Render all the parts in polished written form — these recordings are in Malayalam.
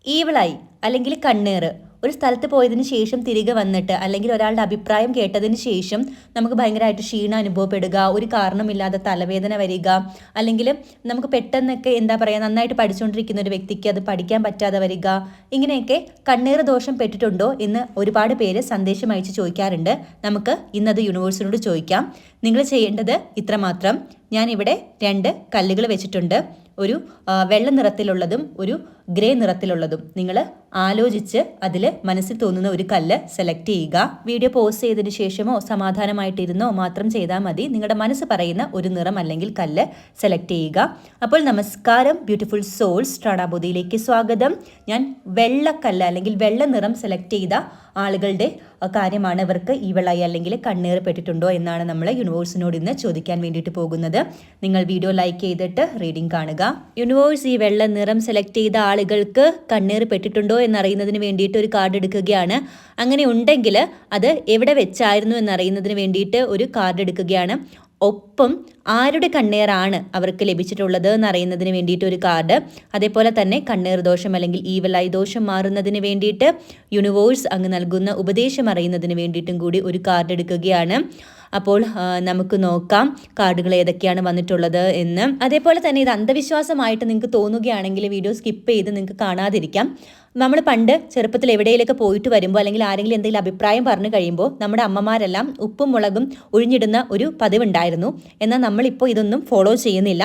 ഈവിളായി അല്ലെങ്കിൽ കണ്ണേറ് ഒരു സ്ഥലത്ത് പോയതിന് ശേഷം തിരികെ വന്നിട്ട് അല്ലെങ്കിൽ ഒരാളുടെ അഭിപ്രായം കേട്ടതിന് ശേഷം നമുക്ക് ഭയങ്കരമായിട്ട് ക്ഷീണം അനുഭവപ്പെടുക, ഒരു കാരണമില്ലാതെ തലവേദന വരിക, അല്ലെങ്കിൽ നമുക്ക് പെട്ടെന്നൊക്കെ എന്താ പറയുക നന്നായിട്ട് പഠിച്ചുകൊണ്ടിരിക്കുന്ന ഒരു വ്യക്തിക്ക് അത് പഠിക്കാൻ പറ്റാതെ വരിക, ഇങ്ങനെയൊക്കെ കണ്ണേറ് ദോഷം പെട്ടിട്ടുണ്ടോ എന്ന് ഒരുപാട് പേര് സന്ദേശം അയച്ച് ചോദിക്കാറുണ്ട്. നമുക്ക് ഇന്നത് യൂണിവേഴ്സിനോട് ചോദിക്കാം. നിങ്ങൾ ചെയ്യേണ്ടത് ഇത്രമാത്രം. ഞാനിവിടെ 2 കല്ലുകൾ വെച്ചിട്ടുണ്ട്. ഒരു വെള്ള നിറത്തിലുള്ളതും ഒരു ഗ്രേ നിറത്തിലുള്ളതും. നിങ്ങൾ ആലോചിച്ച് അതിൽ മനസ്സിൽ തോന്നുന്ന ഒരു കല്ല് സെലക്ട് ചെയ്യുക. വീഡിയോ പോസ്റ്റ് ചെയ്തതിന് ശേഷമോ സമാധാനമായിട്ടിരുന്നോ മാത്രം ചെയ്താൽ മതി. നിങ്ങളുടെ മനസ്സ് പറയുന്ന ഒരു നിറം അല്ലെങ്കിൽ കല്ല് സെലക്ട് ചെയ്യുക. അപ്പോൾ നമസ്കാരം, ബ്യൂട്ടിഫുൾ സോൾസ് റാണാബോധിയിലേക്ക് സ്വാഗതം. ഞാൻ വെള്ളക്കല്ല് അല്ലെങ്കിൽ വെള്ള നിറം സെലക്ട് ചെയ്ത ആളുകളുടെ കാര്യമാണ് ഇവർക്ക് ഈവളായി അല്ലെങ്കിൽ കണ്ണേറ് പെട്ടിട്ടുണ്ടോ എന്നാണ് നമ്മൾ യൂണിവേഴ്സിനോട് ഇന്ന് ചോദിക്കാൻ വേണ്ടിയിട്ട് പോകുന്നത്. നിങ്ങൾ വീഡിയോ ലൈക്ക് ചെയ്തിട്ട് റീഡിംഗ് കാണുക. യൂണിവേഴ്സ് ഈ വെള്ള നിറം സെലക്ട് ചെയ്ത ആളുകൾക്ക് കണ്ണേറ് പെട്ടിട്ടുണ്ടോ എന്നറിയുന്നതിന് വേണ്ടിയിട്ട് ഒരു കാർഡ് എടുക്കുകയാണ്. അങ്ങനെ ഉണ്ടെങ്കിൽ അത് എവിടെ വെച്ചായിരുന്നു എന്നറിയുന്നതിന് വേണ്ടിയിട്ട് ഒരു കാർഡ് എടുക്കുകയാണ്. ഒപ്പം ആരുടെ കണ്ണേറാണ് അവർക്ക് ലഭിച്ചിട്ടുള്ളത് എന്നറിയുന്നതിന് വേണ്ടിയിട്ട് ഒരു കാർഡ്. അതേപോലെ തന്നെ കണ്ണേർ ദോഷം അല്ലെങ്കിൽ ഈവലായി ദോഷം മാറുന്നതിന് വേണ്ടിയിട്ട് യൂണിവേഴ്സ് അങ്ങ് നൽകുന്ന ഉപദേശം അറിയുന്നതിന് വേണ്ടിയിട്ടും കൂടി ഒരു കാർഡ് എടുക്കുകയാണ്. അപ്പോൾ നമുക്ക് നോക്കാം കാർഡുകൾ ഏതൊക്കെയാണ് വന്നിട്ടുള്ളത് എന്ന്. അതേപോലെ തന്നെ ഇത് അന്ധവിശ്വാസമായിട്ട് നിങ്ങൾക്ക് തോന്നുകയാണെങ്കിൽ വീഡിയോ സ്കിപ്പ് ചെയ്ത് നിങ്ങൾക്ക് കാണാതിരിക്കാം. നമ്മൾ പണ്ട് ചെറുപ്പത്തിൽ എവിടെയെങ്കിലൊക്കെ പോയിട്ട് വരുമ്പോൾ അല്ലെങ്കിൽ ആരെങ്കിലും എന്തെങ്കിലും അഭിപ്രായം പറഞ്ഞു കഴിയുമ്പോൾ നമ്മുടെ അമ്മമാരെല്ലാം ഉപ്പും മുളകും ഒഴിഞ്ഞിടുന്ന ഒരു പതിവുണ്ടായിരുന്നു. എന്നാൽ നമ്മളിപ്പോൾ ഇതൊന്നും ഫോളോ ചെയ്യുന്നില്ല.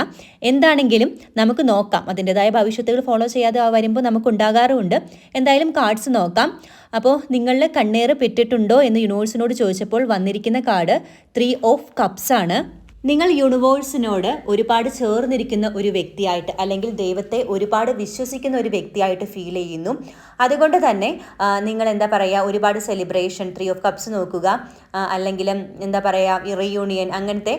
എന്താണെങ്കിലും നമുക്ക് നോക്കാം. അതിൻ്റെതായ ഭവിഷ്യത്തുകൾ ഫോളോ ചെയ്യാതെ വരുമ്പോൾ നമുക്ക് ഉണ്ടാകാറുമുണ്ട്. എന്തായാലും കാർഡ്സ് നോക്കാം. അപ്പോൾ നിങ്ങളിൽ കണ്ണേറ് പെട്ടിട്ടുണ്ടോ എന്ന് യൂണിവേഴ്സിനോട് ചോദിച്ചപ്പോൾ വന്നിരിക്കുന്ന കാർഡ് 3 ഓഫ് കപ്സ് ആണ്. നിങ്ങൾ യൂണിവേഴ്സിനോട് ഒരുപാട് ചേർന്നിരിക്കുന്ന ഒരു വ്യക്തിയായിട്ട് അല്ലെങ്കിൽ ദൈവത്തെ ഒരുപാട് വിശ്വസിക്കുന്ന ഒരു വ്യക്തിയായിട്ട് ഫീൽ ചെയ്യുന്നു. അതുകൊണ്ട് തന്നെ നിങ്ങൾ എന്താ പറയുക ഒരുപാട് സെലിബ്രേഷൻ 3 ഓഫ് കപ്സ് നോക്കുക, അല്ലെങ്കിൽ എന്താ പറയുക റീയൂണിയൻ അങ്ങനത്തെ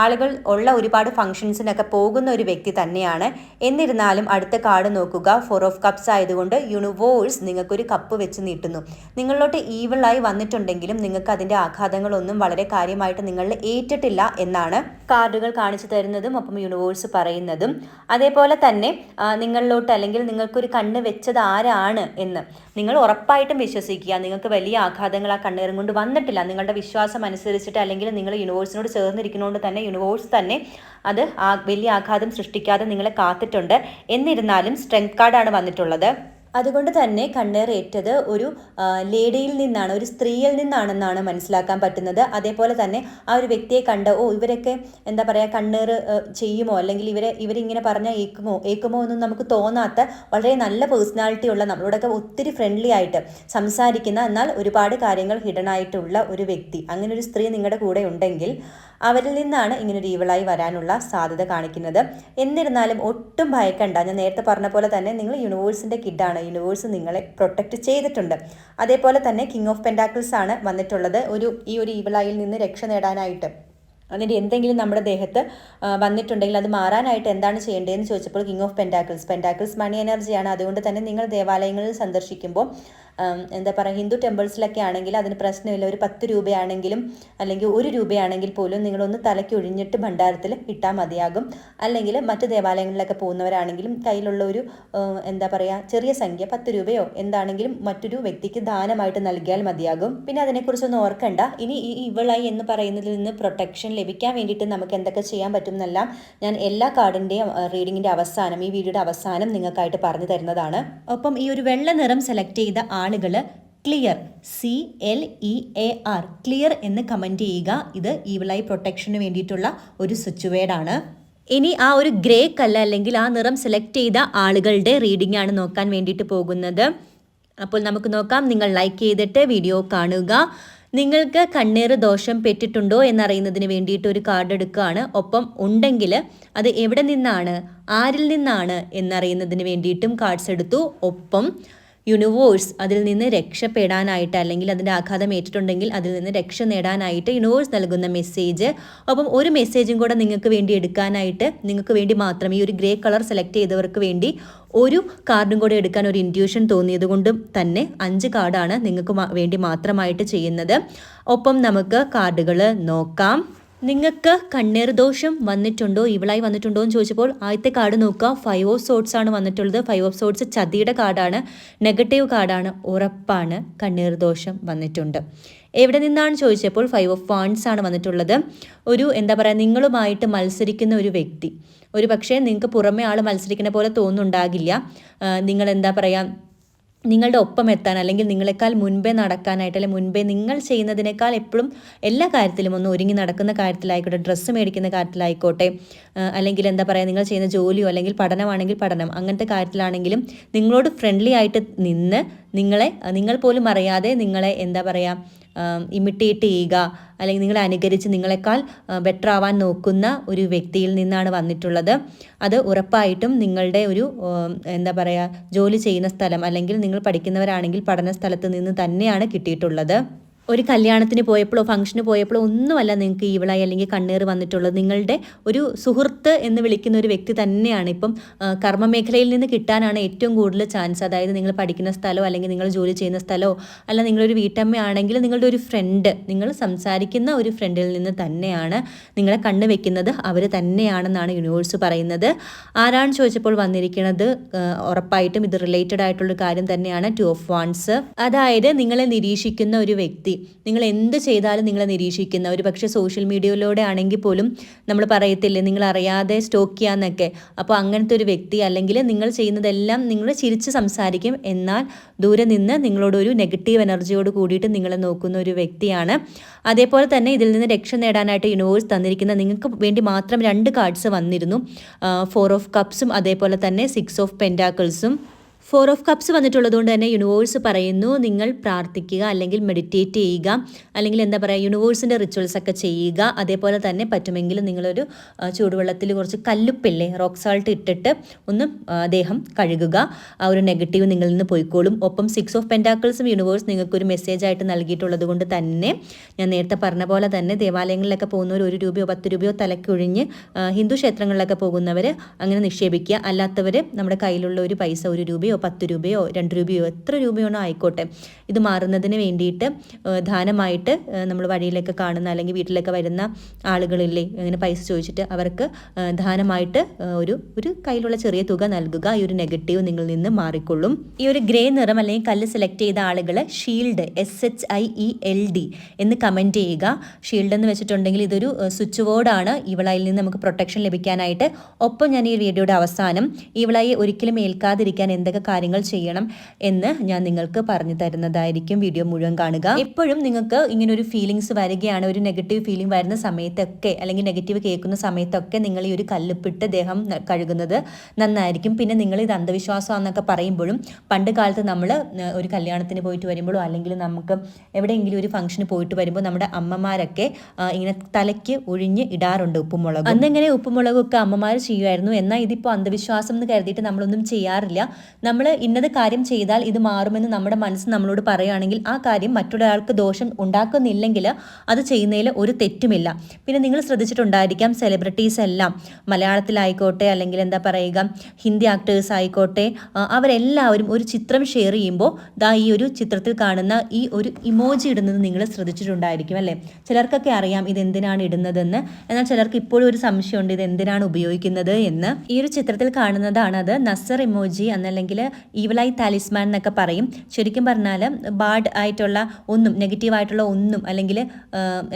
ആളുകൾ ഉള്ള ഒരുപാട് ഫംഗ്ഷൻസിനൊക്കെ പോകുന്ന ഒരു വ്യക്തി തന്നെയാണ്. എന്നിരുന്നാലും അടുത്ത കാർഡ് നോക്കുക 4 ഓഫ് കപ്സ് ആയതുകൊണ്ട് യൂണിവേഴ്സ് നിങ്ങൾക്കൊരു കപ്പ് വെച്ച് നീട്ടുന്നു. നിങ്ങളിലോട്ട് ഈവിളായി വന്നിട്ടുണ്ടെങ്കിലും നിങ്ങൾക്ക് അതിൻ്റെ ആഘാതങ്ങളൊന്നും വളരെ കാര്യമായിട്ട് നിങ്ങളിൽ ഏറ്റിട്ടില്ല എന്നാണ് കാർഡുകൾ കാണിച്ചു തരുന്നതും ഒപ്പം യൂണിവേഴ്സ് പറയുന്നതും. അതേപോലെ തന്നെ നിങ്ങളിലോട്ട് അല്ലെങ്കിൽ നിങ്ങൾക്കൊരു കണ്ണ് വെച്ചത് ആരാണ് എന്ന് നിങ്ങൾ ഉറപ്പായിട്ടും വിശ്വസിക്കുക. നിങ്ങൾക്ക് വലിയ ആഘാതങ്ങൾ ആ കണ്ണേറും കൊണ്ട് വന്നിട്ടില്ല. നിങ്ങളുടെ വിശ്വാസം അനുസരിച്ചിട്ട് അല്ലെങ്കിൽ നിങ്ങൾ യൂണിവേഴ്സിനോട് ചേർന്നിരിക്കുന്നതുകൊണ്ട് തന്നെ യൂണിവേഴ്സ് തന്നെ അത് വലിയ ആഘാതം സൃഷ്ടിക്കാതെ നിങ്ങളെ കാത്തിട്ടുണ്ട്. എന്നിരുന്നാലും സ്ട്രെങ്ത് കാർഡാണ് വന്നിട്ടുള്ളത്. അതുകൊണ്ട് തന്നെ കണ്ണേറേറ്റത് ഒരു ലേഡിയിൽ നിന്നാണ്, ഒരു സ്ത്രീയിൽ നിന്നാണെന്നാണ് മനസ്സിലാക്കാൻ പറ്റുന്നത്. അതേപോലെ തന്നെ ആ ഒരു വ്യക്തിയെ കണ്ട് ഇവരൊക്കെ എന്താ പറയുക കണ്ണേറ് ചെയ്യുമോ അല്ലെങ്കിൽ ഇവരിങ്ങനെ പറഞ്ഞാൽ ഏക്കുമോ എന്നും നമുക്ക് തോന്നാത്ത വളരെ നല്ല പേഴ്സണാലിറ്റി ഉള്ള നമ്മളോടൊക്കെ ഒത്തിരി ഫ്രണ്ട്ലി ആയിട്ട് സംസാരിക്കുന്ന എന്നാൽ ഒരുപാട് കാര്യങ്ങൾ ഹിഡൻ ആയിട്ടുള്ള ഒരു വ്യക്തി, അങ്ങനെ ഒരു സ്ത്രീ നിങ്ങളുടെ കൂടെ ഉണ്ടെങ്കിൽ അവരിൽ നിന്നാണ് ഇങ്ങനൊരു ഈവിളായി വരാനുള്ള സാധ്യത കാണിക്കുന്നത്. എന്നിരുന്നാലും ഒട്ടും ഭയക്കണ്ട. ഞാൻ നേരത്തെ പറഞ്ഞ പോലെ തന്നെ നിങ്ങൾ യൂണിവേഴ്സിൻ്റെ കിഡാണ്. യൂണിവേഴ്സ് നിങ്ങളെ പ്രൊട്ടക്റ്റ് ചെയ്തിട്ടുണ്ട്. അതേപോലെ തന്നെ കിങ് ഓഫ് പെൻറ്റാക്കിൾസ് ആണ് വന്നിട്ടുള്ളത്. ഈ ഒരു ഈവിളായിൽ നിന്ന് രക്ഷ നേടാനായിട്ട് അതിൻ്റെ എന്തെങ്കിലും നമ്മുടെ ദേഹത്ത് വന്നിട്ടുണ്ടെങ്കിൽ അത് മാറാനായിട്ട് എന്താണ് ചെയ്യേണ്ടതെന്ന് ചോദിച്ചപ്പോൾ കിങ് ഓഫ് പെൻറ്റാക്കിൾസ് മണി എനർജിയാണ്. അതുകൊണ്ട് തന്നെ നിങ്ങൾ ദേവാലയങ്ങളിൽ സന്ദർശിക്കുമ്പോൾ എന്താ പറയുക ഹിന്ദു ടെമ്പിൾസിലൊക്കെ ആണെങ്കിൽ അതിന് പ്രശ്നമില്ല. ഒരു 10 രൂപയാണെങ്കിലും അല്ലെങ്കിൽ 1 രൂപയാണെങ്കിൽ പോലും നിങ്ങളൊന്ന് തലയ്ക്ക് ഒഴിഞ്ഞിട്ട് ഭണ്ഡാരത്തിൽ ഇട്ടാൽ മതിയാകും. അല്ലെങ്കിൽ മറ്റ് ദേവാലയങ്ങളിലൊക്കെ പോകുന്നവരാണെങ്കിലും കയ്യിലുള്ള ഒരു എന്താ പറയുക ചെറിയ സംഖ്യ 10 രൂപയോ എന്താണെങ്കിലും മറ്റൊരു വ്യക്തിക്ക് ദാനമായിട്ട് നൽകിയാൽ മതിയാകും. പിന്നെ അതിനെക്കുറിച്ചൊന്നും ഓർക്കണ്ട. ഇനി ഈ ഇവളായി എന്ന് പറയുന്നതിൽ നിന്ന് പ്രൊട്ടക്ഷൻ ലഭിക്കാൻ വേണ്ടിയിട്ട് നമുക്ക് എന്തൊക്കെ ചെയ്യാൻ പറ്റും എന്നെല്ലാം ഞാൻ എല്ലാ കാർഡിൻ്റെയും റീഡിങ്ങിൻ്റെ അവസാനം ഈ വീഡിയോയുടെ അവസാനം നിങ്ങൾക്കായിട്ട് പറഞ്ഞു തരുന്നതാണ്. ഒപ്പം ഈ ഒരു വെള്ള നിറം സെലക്ട് ചെയ്ത ആളുകൾ ക്ലിയർ CLEAR ക്ലിയർ എന്ന് കമൻറ്റ് ചെയ്യുക. ഇത് ഈവിളായി പ്രൊട്ടക്ഷന് വേണ്ടിയിട്ടുള്ള ഒരു സ്വിച്ച് വേർഡാണ്. ഇനി ആ ഒരു ഗ്രേ കല്ല് അല്ലെങ്കിൽ ആ നിറം സെലക്ട് ചെയ്ത ആളുകളുടെ റീഡിംഗ് ആണ് നോക്കാൻ വേണ്ടിയിട്ട് പോകുന്നത്. അപ്പോൾ നമുക്ക് നോക്കാം. നിങ്ങൾ ലൈക്ക് ചെയ്തിട്ട് വീഡിയോ കാണുക. നിങ്ങൾക്ക് കണ്ണേറ് ദോഷം പെട്ടിട്ടുണ്ടോ എന്നറിയുന്നതിന് വേണ്ടിയിട്ട് ഒരു കാർഡ് എടുക്കുകയാണ്. ഒപ്പം ഉണ്ടെങ്കിൽ അത് എവിടെ നിന്നാണ് ആരിൽ നിന്നാണ് എന്നറിയുന്നതിന് വേണ്ടിയിട്ടും കാർഡ്സ് എടുത്തു. ഒപ്പം യൂണിവേഴ്സ് അതിൽ നിന്ന് രക്ഷപ്പെടാനായിട്ട് അല്ലെങ്കിൽ അതിൻ്റെ ആഘാതം ഏറ്റിട്ടുണ്ടെങ്കിൽ അതിൽ നിന്ന് രക്ഷ നേടാനായിട്ട് യൂണിവേഴ്സ് നൽകുന്ന മെസ്സേജ്. ഒപ്പം ഒരു മെസ്സേജും കൂടെ നിങ്ങൾക്ക് വേണ്ടി എടുക്കാനായിട്ട് നിങ്ങൾക്ക് വേണ്ടി മാത്രം ഈ ഒരു ഗ്രേ കളർ സെലക്ട് ചെയ്തവർക്ക് വേണ്ടി ഒരു കാർഡും കൂടെ എടുക്കാൻ ഒരു ഇൻറ്റ്യൂഷൻ തോന്നിയത് കൊണ്ടും തന്നെ 5 കാർഡാണ് നിങ്ങൾക്ക് വേണ്ടി മാത്രമായിട്ട് ചെയ്യുന്നത്. ഒപ്പം നമുക്ക് കാർഡുകൾ നോക്കാം. നിങ്ങൾക്ക് കണ്ണീർ ദോഷം വന്നിട്ടുണ്ടോ, ഇവളായി വന്നിട്ടുണ്ടോ എന്ന് ചോദിച്ചപ്പോൾ ആദ്യത്തെ കാർഡ് നോക്കുക, 5 ഓഫ് സോർട്സ് ആണ് വന്നിട്ടുള്ളത്. 5 ഓഫ് സോർട്സ് ചതിയുടെ കാർഡാണ്, നെഗറ്റീവ് കാർഡാണ്. ഉറപ്പാണ് കണ്ണീർ ദോഷം വന്നിട്ടുണ്ട്. എവിടെ നിന്നാണ് ചോദിച്ചപ്പോൾ 5 ഓഫ് വാണ്ട്സ് ആണ് വന്നിട്ടുള്ളത്. ഒരു എന്താ പറയുക, നിങ്ങളുമായിട്ട് മത്സരിക്കുന്ന ഒരു വ്യക്തി, ഒരു പക്ഷേ നിങ്ങൾക്ക് പുറമെ ആൾ മത്സരിക്കുന്ന പോലെ തോന്നുന്നുണ്ടാകില്ല. നിങ്ങൾ എന്താ പറയുക, നിങ്ങളുടെ ഒപ്പം എത്താൻ അല്ലെങ്കിൽ നിങ്ങളെക്കാൾ മുൻപേ നടക്കാനായിട്ട്, അല്ലെങ്കിൽ മുൻപേ നിങ്ങൾ ചെയ്യുന്നതിനേക്കാൾ എപ്പോഴും എല്ലാ കാര്യത്തിലും ഒന്ന് ഒരുങ്ങി നടക്കുന്ന കാര്യത്തിലായിക്കോട്ടെ, ഡ്രസ്സ് മേടിക്കുന്ന കാര്യത്തിലായിക്കോട്ടെ, അല്ലെങ്കിൽ എന്താ പറയുക, നിങ്ങൾ ചെയ്യുന്ന ജോലിയോ അല്ലെങ്കിൽ പഠനമാണെങ്കിൽ പഠനം, അങ്ങനത്തെ കാര്യത്തിലാണെങ്കിലും നിങ്ങളോട് ഫ്രണ്ട്ലി ആയിട്ട് നിന്ന് നിങ്ങൾ പോലും അറിയാതെ നിങ്ങളെ എന്താ പറയുക, ഇമിറ്റേറ്റ് ചെയ്യുക അല്ലെങ്കിൽ നിങ്ങളെ അനുകരിച്ച് നിങ്ങളെക്കാൾ ബെറ്റർ ആവാൻ നോക്കുന്ന ഒരു വ്യക്തിയിൽ നിന്നാണ് വന്നിട്ടുള്ളത്. അത് ഉറപ്പായിട്ടും നിങ്ങളുടെ ഒരു എന്താ പറയുക, ജോലി ചെയ്യുന്ന സ്ഥലം അല്ലെങ്കിൽ നിങ്ങൾ പഠിക്കുന്നവരാണെങ്കിൽ പഠന സ്ഥലത്ത് നിന്ന് തന്നെയാണ് കിട്ടിയിട്ടുള്ളത്. ഒരു കല്യാണത്തിന് പോയപ്പോഴോ ഫംഗ്ഷന് പോയപ്പോഴോ ഒന്നുമല്ല നിങ്ങൾക്ക് ഈവിളായി അല്ലെങ്കിൽ കണ്ണീർ വന്നിട്ടുള്ളത്. നിങ്ങളുടെ ഒരു സുഹൃത്ത് എന്ന് വിളിക്കുന്ന ഒരു വ്യക്തി തന്നെയാണ്. ഇപ്പം കർമ്മമേഖലയിൽ നിന്ന് കിട്ടാനാണ് ഏറ്റവും കൂടുതൽ ചാൻസ്. അതായത് നിങ്ങൾ പഠിക്കുന്ന സ്ഥലമോ അല്ലെങ്കിൽ നിങ്ങൾ ജോലി ചെയ്യുന്ന സ്ഥലമോ, അല്ല നിങ്ങളൊരു വീട്ടമ്മയാണെങ്കിൽ നിങ്ങളുടെ ഒരു ഫ്രണ്ട്, നിങ്ങൾ സംസാരിക്കുന്ന ഒരു ഫ്രണ്ടിൽ നിന്ന് തന്നെയാണ് നിങ്ങളെ കണ്ണ് വെക്കുന്നത്. അവർ തന്നെയാണെന്നാണ് യൂണിവേഴ്സ് പറയുന്നത്. ആരാണ് ചോദിച്ചപ്പോൾ വന്നിരിക്കുന്നത്, ഉറപ്പായിട്ടും ഇത് റിലേറ്റഡ് ആയിട്ടുള്ളൊരു കാര്യം തന്നെയാണ്. 2 ഓഫ് വാണ്ട്സ്. അതായത് നിങ്ങളെ നിരീക്ഷിക്കുന്ന ഒരു വ്യക്തി, നിങ്ങൾ എന്ത് ചെയ്താലും നിങ്ങളെ നിരീക്ഷിക്കുന്ന, ഒരു പക്ഷേ സോഷ്യൽ മീഡിയയിലൂടെ ആണെങ്കിൽ പോലും നമ്മൾ പറയത്തില്ലേ നിങ്ങൾ അറിയാതെ സ്റ്റോക്ക് ചെയ്യാന്നൊക്കെ. അപ്പോൾ അങ്ങനത്തെ ഒരു വ്യക്തി, അല്ലെങ്കിൽ നിങ്ങൾ ചെയ്യുന്നതെല്ലാം നിങ്ങൾ ചിരിച്ച് സംസാരിക്കും, എന്നാൽ ദൂരെ നിന്ന് നിങ്ങളോടൊരു നെഗറ്റീവ് എനർജിയോട് കൂടിയിട്ട് നിങ്ങളെ നോക്കുന്ന ഒരു വ്യക്തിയാണ്. അതേപോലെ തന്നെ ഇതിൽ നിന്ന് രക്ഷ നേടാനായിട്ട് യൂണിവേഴ്സ് തന്നിരിക്കുന്ന നിങ്ങൾക്ക് വേണ്ടി മാത്രം 2 കാർഡ്സ് വന്നിരുന്നു. 4 ഓഫ് കപ്സും അതേപോലെ തന്നെ 6 ഓഫ് പെൻറ്റാക്കിൾസും. 4 ഓഫ് കപ്സ് വന്നിട്ടുള്ളത് കൊണ്ട് തന്നെ യൂണിവേഴ്സ് പറയുന്നു നിങ്ങൾ പ്രാർത്ഥിക്കുക അല്ലെങ്കിൽ മെഡിറ്റേറ്റ് ചെയ്യുക, അല്ലെങ്കിൽ എന്താ പറയുക, യൂണിവേഴ്സിൻ്റെ റിച്വൽസ് ഒക്കെ ചെയ്യുക. അതേപോലെ തന്നെ പറ്റുമെങ്കിൽ നിങ്ങളൊരു ചൂടുവെള്ളത്തിൽ കുറച്ച് കല്ലുപ്പില്ലേ, റോക്ക് സാൾട്ട് ഇട്ടിട്ട് ഒന്ന് ദേഹം കഴുകുക. ആ ഒരു നെഗറ്റീവ് നിങ്ങളിൽ നിന്ന് പോയിക്കോളും. ഒപ്പം 6 ഓഫ് പെൻറ്റാക്കിൾസും യൂണിവേഴ്സ് നിങ്ങൾക്കൊരു മെസ്സേജായിട്ട് നൽകിയിട്ടുള്ളത് കൊണ്ട് തന്നെ ഞാൻ നേരത്തെ പറഞ്ഞ പോലെ തന്നെ ദേവാലയങ്ങളിലൊക്കെ പോകുന്നവർ 1 രൂപയോ 10 രൂപയോ തലക്കൊഴിഞ്ഞ് ഹിന്ദു ക്ഷേത്രങ്ങളിലൊക്കെ പോകുന്നവർ അങ്ങനെ നിക്ഷേപിക്കുക. അല്ലാത്തവർ നമ്മുടെ കയ്യിലുള്ള ഒരു പൈസ 1 രൂപയോ 10 രൂപയോ 2 രൂപയോ എത്ര രൂപയാണോ ആയിക്കോട്ടെ, ഇത് മാറുന്നതിന് വേണ്ടിയിട്ട് ദാനമായിട്ട് നമ്മൾ വഴിയിലൊക്കെ കാണുന്ന അല്ലെങ്കിൽ വീട്ടിലൊക്കെ വരുന്ന ആളുകളില്ലേ, അങ്ങനെ പൈസ ചോദിച്ചിട്ട് അവർക്ക് ദാനമായിട്ട് ഒരു കയ്യിലുള്ള ചെറിയ തുക നൽകുക. ഈ ഒരു നെഗറ്റീവ് നിങ്ങളിൽ നിന്ന് മാറിക്കൊള്ളും. ഈ ഒരു ഗ്രേ നിറം അല്ലെങ്കിൽ കല്ല് സെലക്ട് ചെയ്ത ആളുകൾ ഷീൽഡ് SHIELD എന്ന് കമൻറ്റ് ചെയ്യുക. ഷീൽഡ് എന്ന് വെച്ചിട്ടുണ്ടെങ്കിൽ ഇതൊരു സ്വിച്ച് ബോർഡാണ് ഇവളയിൽ നിന്ന് നമുക്ക് പ്രൊട്ടക്ഷൻ ലഭിക്കാനായിട്ട്. ഒപ്പം ഞാൻ ഈ വീഡിയോയുടെ അവസാനം ഇവളായി ഒരിക്കലും ഏൽക്കാതിരിക്കാൻ എന്തൊക്കെ കാര്യങ്ങൾ ചെയ്യണം എന്ന് ഞാൻ നിങ്ങൾക്ക് പറഞ്ഞു തരുന്നതായിരിക്കും. വീഡിയോ മുഴുവൻ കാണുക. എപ്പോഴും നിങ്ങൾക്ക് ഇങ്ങനെ ഒരു ഫീലിങ്സ് വരികയാണ്, ഒരു നെഗറ്റീവ് ഫീലിംഗ് വരുന്ന സമയത്തൊക്കെ അല്ലെങ്കിൽ നെഗറ്റീവ് കേൾക്കുന്ന സമയത്തൊക്കെ നിങ്ങൾ ഈ ഒരു കല്ലുപ്പിട്ട് ദേഹം കഴുകുന്നത് നന്നായിരിക്കും. പിന്നെ നിങ്ങൾ ഇത് അന്ധവിശ്വാസമാണെന്നൊക്കെ പറയുമ്പോഴും പണ്ട് കാലത്ത് നമ്മൾ ഒരു കല്യാണത്തിന് പോയിട്ട് വരുമ്പോഴോ അല്ലെങ്കിൽ നമുക്ക് എവിടെയെങ്കിലും ഒരു ഫംഗ്ഷന് പോയിട്ട് വരുമ്പോൾ നമ്മുടെ അമ്മമാരൊക്കെ ഇങ്ങനെ തലയ്ക്ക് ഒഴിഞ്ഞ് ഇടാറുണ്ട് ഉപ്പുമുളക്. അന്നിങ്ങനെ ഉപ്പുമുളകൊക്കെ അമ്മമാർ ചെയ്യുമായിരുന്നു. എന്നാൽ ഇതിപ്പോൾ അന്ധവിശ്വാസം എന്ന് കരുതിയിട്ട് നമ്മളൊന്നും ചെയ്യാറില്ല. നമ്മൾ ഇന്നത് കാര്യം ചെയ്താൽ ഇത് മാറുമെന്ന് നമ്മുടെ മനസ്സ് നമ്മളോട് പറയുകയാണെങ്കിൽ ആ കാര്യം മറ്റൊരാൾക്ക് ദോഷം ഉണ്ടാക്കുന്നില്ലെങ്കിൽ അത് ചെയ്യുന്നതിൽ ഒരു തെറ്റുമില്ല. പിന്നെ നിങ്ങൾ ശ്രദ്ധിച്ചിട്ടുണ്ടായിരിക്കാം, സെലിബ്രിറ്റീസ് എല്ലാം മലയാളത്തിലായിക്കോട്ടെ അല്ലെങ്കിൽ എന്താ പറയുക ഹിന്ദി ആക്ടേഴ്സ് ആയിക്കോട്ടെ, അവരെല്ലാവരും ഒരു ചിത്രം ഷെയർ ചെയ്യുമ്പോൾ ഈ ഒരു ചിത്രത്തിൽ കാണുന്ന ഈ ഒരു ഇമോജി ഇടുന്നത് നിങ്ങൾ ശ്രദ്ധിച്ചിട്ടുണ്ടായിരിക്കും അല്ലേ. ചിലർക്കൊക്കെ അറിയാം ഇത് എന്തിനാണ് ഇടുന്നതെന്ന്, എന്നാൽ ചിലർക്ക് ഇപ്പോഴും ഒരു സംശയമുണ്ട് ഇത് എന്തിനാണ് ഉപയോഗിക്കുന്നത് എന്ന്. ഈ ഒരു ചിത്രത്തിൽ കാണുന്നതാണ് അത് നസർ ഇമോജി എന്നല്ലെങ്കിൽ ഈവലായി താലിസ്മാൻ എന്നൊക്കെ പറയും. ശരിക്കും പറഞ്ഞാൽ ബാഡ് ആയിട്ടുള്ള ഒന്നും, നെഗറ്റീവായിട്ടുള്ള ഒന്നും അല്ലെങ്കിൽ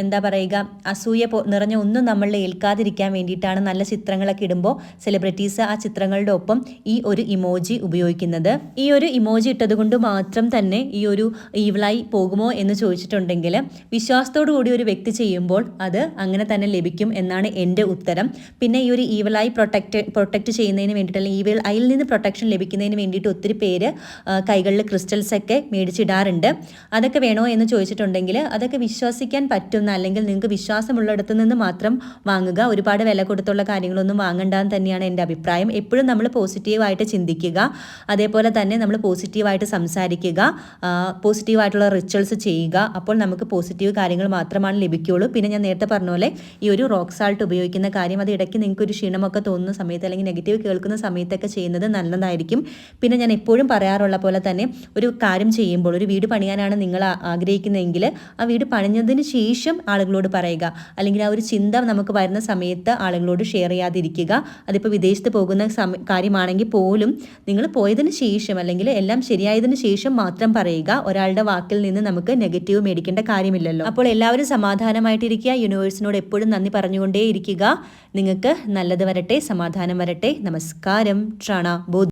എന്താ പറയുക അസൂയ നിറഞ്ഞ ഒന്നും നമ്മളിൽ ഏൽക്കാതിരിക്കാൻ വേണ്ടിയിട്ടാണ് നല്ല ചിത്രങ്ങളൊക്കെ ഇടുമ്പോൾ സെലിബ്രിറ്റീസ് ആ ചിത്രങ്ങളുടെ ഒപ്പം ഈ ഒരു ഇമോജി ഉപയോഗിക്കുന്നത്. ഈ ഒരു ഇമോജി ഇട്ടത് കൊണ്ട് മാത്രം തന്നെ ഈ ഒരു ഈവലായി പോകുമോ എന്ന് ചോദിച്ചിട്ടുണ്ടെങ്കിൽ വിശ്വാസത്തോടു കൂടി ഒരു വ്യക്തി ചെയ്യുമ്പോൾ അത് അങ്ങനെ തന്നെ ലഭിക്കും എന്നാണ് എൻ്റെ ഉത്തരം. പിന്നെ ഈ ഒരു ഈവലായി പ്രൊട്ടക്റ്റ് ചെയ്യുന്നതിന് വേണ്ടിയിട്ട് അല്ലെങ്കിൽ ഈവൽ ഐയിൽ നിന്ന് പ്രൊട്ടക്ഷൻ ലഭിക്കുന്നതിന് വേണ്ടിയിട്ട് ഒത്തിരി പേര് കൈകളിൽ ക്രിസ്റ്റൽസ് ഒക്കെ മേടിച്ചിടാറുണ്ട്. അതൊക്കെ വേണോ എന്ന് ചോദിച്ചിട്ടുണ്ടെങ്കിൽ അതൊക്കെ വിശ്വസിക്കാൻ പറ്റുന്ന അല്ലെങ്കിൽ നിങ്ങൾക്ക് വിശ്വാസമുള്ളിടത്ത് നിന്ന് മാത്രം വാങ്ങുക. ഒരുപാട് വില കൊടുത്തുള്ള കാര്യങ്ങളൊന്നും വാങ്ങണ്ടെന്ന് തന്നെയാണ് എൻ്റെ അഭിപ്രായം. എപ്പോഴും നമ്മൾ പോസിറ്റീവായിട്ട് ചിന്തിക്കുക, അതേപോലെ തന്നെ നമ്മൾ പോസിറ്റീവായിട്ട് സംസാരിക്കുക, പോസിറ്റീവായിട്ടുള്ള റിച്വൽസ് ചെയ്യുക. അപ്പോൾ നമുക്ക് പോസിറ്റീവ് കാര്യങ്ങൾ മാത്രമാണ് ലഭിക്കുകയുള്ളൂ. പിന്നെ ഞാൻ നേരത്തെ പറഞ്ഞ പോലെ ഈ ഒരു റോക്ക് സാൾട്ട് ഉപയോഗിക്കുന്ന കാര്യം അത് ഇടയ്ക്ക് നിങ്ങൾക്ക് ഒരു ക്ഷീണമൊക്കെ തോന്നുന്ന സമയത്ത് അല്ലെങ്കിൽ നെഗറ്റീവ് കേൾക്കുന്ന സമയത്തൊക്കെ ചെയ്യുന്നത് നല്ലതായിരിക്കും. പിന്നെ പിന്നെ ഞാൻ എപ്പോഴും പറയാറുള്ള പോലെ തന്നെ ഒരു കാര്യം ചെയ്യുമ്പോൾ, ഒരു വീട് പണിയാനാണ് നിങ്ങൾ ആഗ്രഹിക്കുന്നതെങ്കിൽ ആ വീട് പണിഞ്ഞതിന് ശേഷം ആളുകളോട് പറയുക, അല്ലെങ്കിൽ ആ ഒരു ചിന്ത നമുക്ക് വരുന്ന സമയത്ത് ആളുകളോട് ഷെയർ ചെയ്യാതിരിക്കുക. അതിപ്പോൾ വിദേശത്ത് പോകുന്ന കാര്യമാണെങ്കിൽ പോലും നിങ്ങൾ പോയതിന് ശേഷം അല്ലെങ്കിൽ എല്ലാം ശരിയായതിനു ശേഷം മാത്രം പറയുക. ഒരാളുടെ വാക്കിൽ നിന്ന് നമുക്ക് നെഗറ്റീവ് മേടിക്കേണ്ട കാര്യമില്ലല്ലോ. അപ്പോൾ എല്ലാവരും സമാധാനമായിട്ടിരിക്കുക. യൂണിവേഴ്സിനോട് എപ്പോഴും നന്ദി പറഞ്ഞുകൊണ്ടേ ഇരിക്കുക. നിങ്ങൾക്ക് നല്ലത് വരട്ടെ, സമാധാനം വരട്ടെ. നമസ്കാരം. ട്രാണ ബോധ്.